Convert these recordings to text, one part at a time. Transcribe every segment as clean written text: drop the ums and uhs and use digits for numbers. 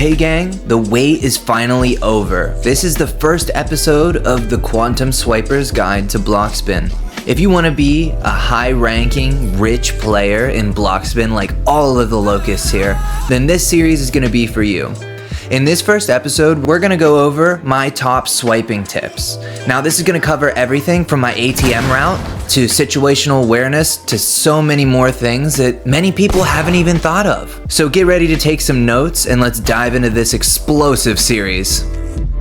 Hey gang, the wait is finally over. This is the first episode of the Quantum Swiper's Guide to Blockspin. If you want to be a high-ranking, rich player in Blockspin like all of the locusts here, then this series is going to be for you. In this first episode, we're going to go over my top swiping tips. Now this is going to cover everything from my ATM route to situational awareness to so many more things that many people haven't even thought of. So get ready to take some notes and let's dive into this explosive series.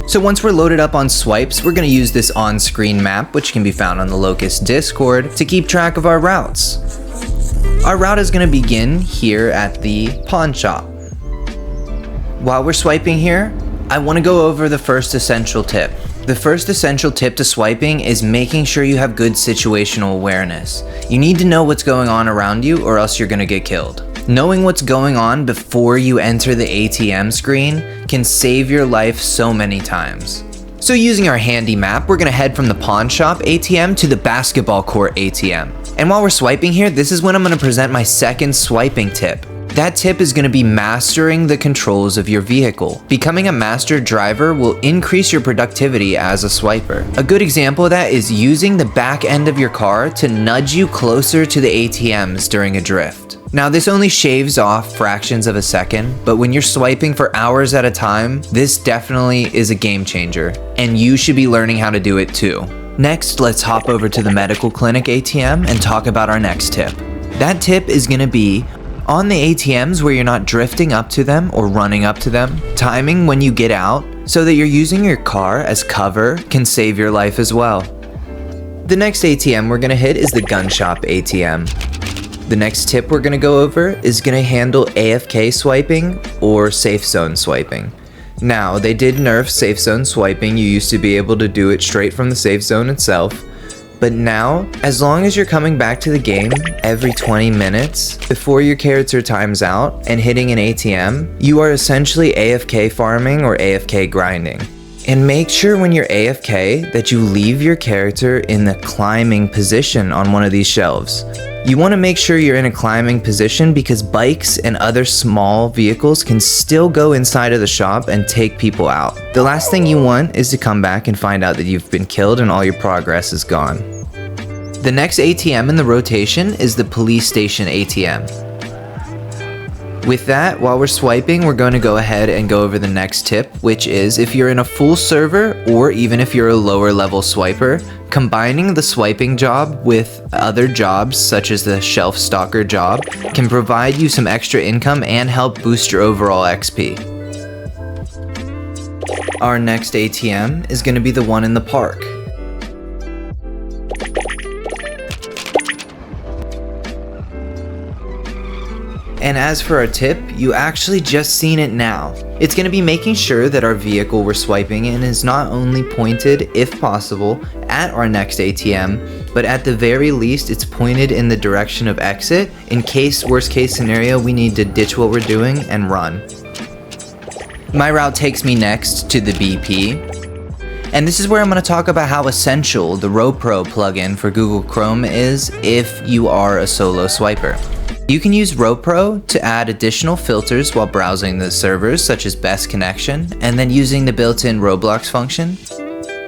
So once we're loaded up on swipes, we're going to use this on-screen map, which can be found on the Locust Discord, to keep track of our routes. Our route is going to begin here at the pawn shop. While we're swiping here, I want to go over the first essential tip. The first essential tip to swiping is making sure you have good situational awareness. You need to know what's going on around you or else you're going to get killed. Knowing what's going on before you enter the ATM screen can save your life so many times. So using our handy map, we're going to head from the pawn shop ATM to the basketball court ATM. And while we're swiping here, this is when I'm going to present my second swiping tip. That tip is going to be mastering the controls of your vehicle. Becoming a master driver will increase your productivity as a swiper. A good example of that is using the back end of your car to nudge you closer to the ATMs during a drift. Now this only shaves off fractions of a second, but when you're swiping for hours at a time, this definitely is a game changer, and you should be learning how to do it too. Next, let's hop over to the medical clinic ATM and talk about our next tip. That tip is going to be on the ATMs where you're not drifting up to them or running up to them, timing when you get out so that you're using your car as cover can save your life as well. The next ATM we're going to hit is the gun shop ATM. The next tip we're going to go over is going to handle AFK swiping or safe zone swiping. Now, they did nerf safe zone swiping. You used to be able to do it straight from the safe zone itself. But now, as long as you're coming back to the game every 20 minutes before your character times out and hitting an ATM, you are essentially AFK farming or AFK grinding. And make sure when you're AFK that you leave your character in the climbing position on one of these shelves. You want to make sure you're in a climbing position because bikes and other small vehicles can still go inside of the shop and take people out. The last thing you want is to come back and find out that you've been killed and all your progress is gone. The next ATM in the rotation is the police station ATM. With that, while we're swiping, we're going to go ahead and go over the next tip, which is if you're in a full server or even if you're a lower level swiper, combining the swiping job with other jobs such as the shelf stalker job can provide you some extra income and help boost your overall XP. Our next ATM is going to be the one in the park. And as for our tip, you actually just seen it now. It's going to be making sure that our vehicle we're swiping in is not only pointed, if possible, at our next ATM, but at the very least it's pointed in the direction of exit in case, worst case scenario, we need to ditch what we're doing and run. My route takes me next to the BP. And this is where I'm going to talk about how essential the ROPRO plugin for Google Chrome is if you are a solo swiper. You can use ROPRO to add additional filters while browsing the servers such as best connection, and then using the built-in ROBLOX function,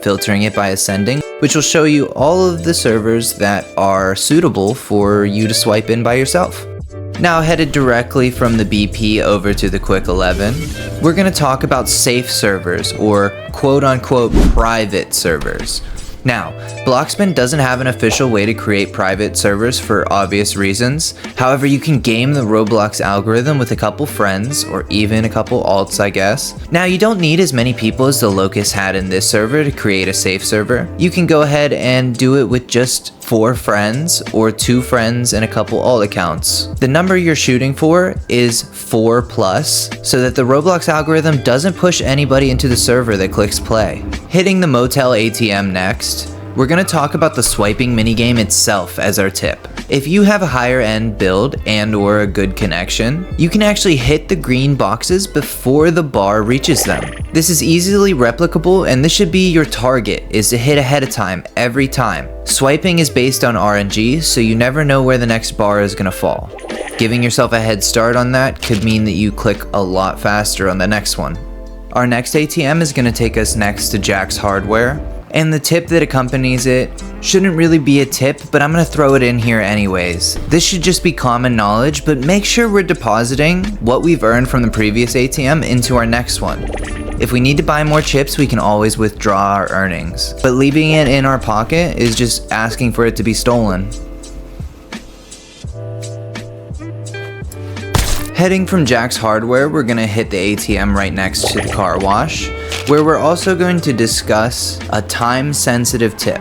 filtering it by ascending, which will show you all of the servers that are suitable for you to swipe in by yourself. Now headed directly from the BP over to the Quick 11, we're going to talk about safe servers or quote-unquote private servers. Now, Blockspin doesn't have an official way to create private servers for obvious reasons. However, you can game the Roblox algorithm with a couple friends, or even a couple alts, I guess. Now, you don't need as many people as the Locust had in this server to create a safe server. You can go ahead and do it with just 4 friends, or 2 friends and a couple alt accounts. The number you're shooting for is 4+, so that the Roblox algorithm doesn't push anybody into the server that clicks play. Hitting the motel ATM next, we're going to talk about the swiping minigame itself as our tip. If you have a higher end build and or a good connection, you can actually hit the green boxes before the bar reaches them. This is easily replicable, and this should be your target, is to hit ahead of time every time. Swiping is based on RNG, so you never know where the next bar is going to fall. Giving yourself a head start on that could mean that you click a lot faster on the next one. Our next ATM is going to take us next to Jack's Hardware, and the tip that accompanies it shouldn't really be a tip, but I'm going to throw it in here anyways. This should just be common knowledge, but make sure we're depositing what we've earned from the previous ATM into our next one. If we need to buy more chips, we can always withdraw our earnings, but leaving it in our pocket is just asking for it to be stolen. Heading from Jack's Hardware, we're going to hit the ATM right next to the car wash, where we're also going to discuss a time-sensitive tip.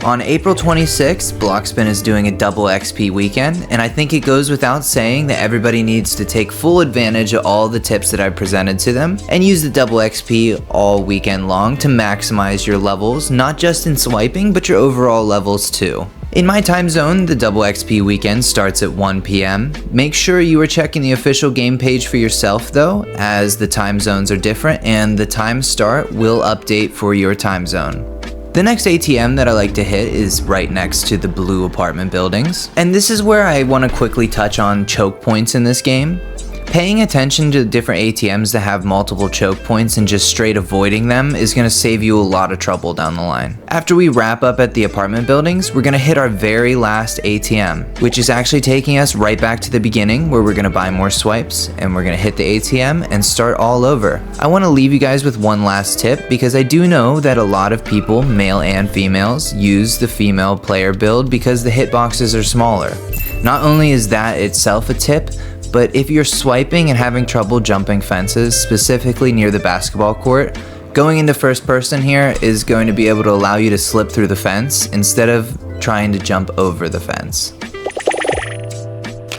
On April 26th, Blockspin is doing a double XP weekend, and I think it goes without saying that everybody needs to take full advantage of all the tips that I presented to them, and use the double XP all weekend long to maximize your levels, not just in swiping, but your overall levels too. In my time zone, the double XP weekend starts at 1 PM. Make sure you are checking the official game page for yourself though, as the time zones are different and the time start will update for your time zone. The next ATM that I like to hit is right next to the blue apartment buildings, and this is where I want to quickly touch on choke points in this game. Paying attention to the different ATMs that have multiple choke points and just straight avoiding them is going to save you a lot of trouble down the line. After we wrap up at the apartment buildings, we're going to hit our very last ATM, which is actually taking us right back to the beginning where we're going to buy more swipes and we're going to hit the ATM and start all over. I want to leave you guys with one last tip because I do know that a lot of people, male and females, use the female player build because the hitboxes are smaller. Not only is that itself a tip, but if you're swiping and having trouble jumping fences, specifically near the basketball court, going into first person here is going to be able to allow you to slip through the fence instead of trying to jump over the fence.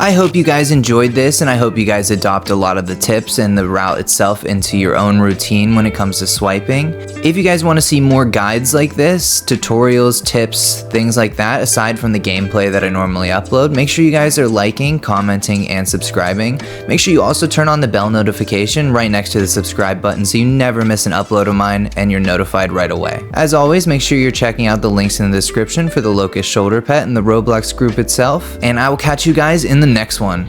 I hope you guys enjoyed this, and I hope you guys adopt a lot of the tips and the route itself into your own routine when it comes to swiping. If you guys want to see more guides like this, tutorials, tips, things like that, aside from the gameplay that I normally upload, make sure you guys are liking, commenting, and subscribing. Make sure you also turn on the bell notification right next to the subscribe button so you never miss an upload of mine and you're notified right away. As always, make sure you're checking out the links in the description for the Locust Shoulder Pet and the Roblox group itself, and I will catch you guys in the next one.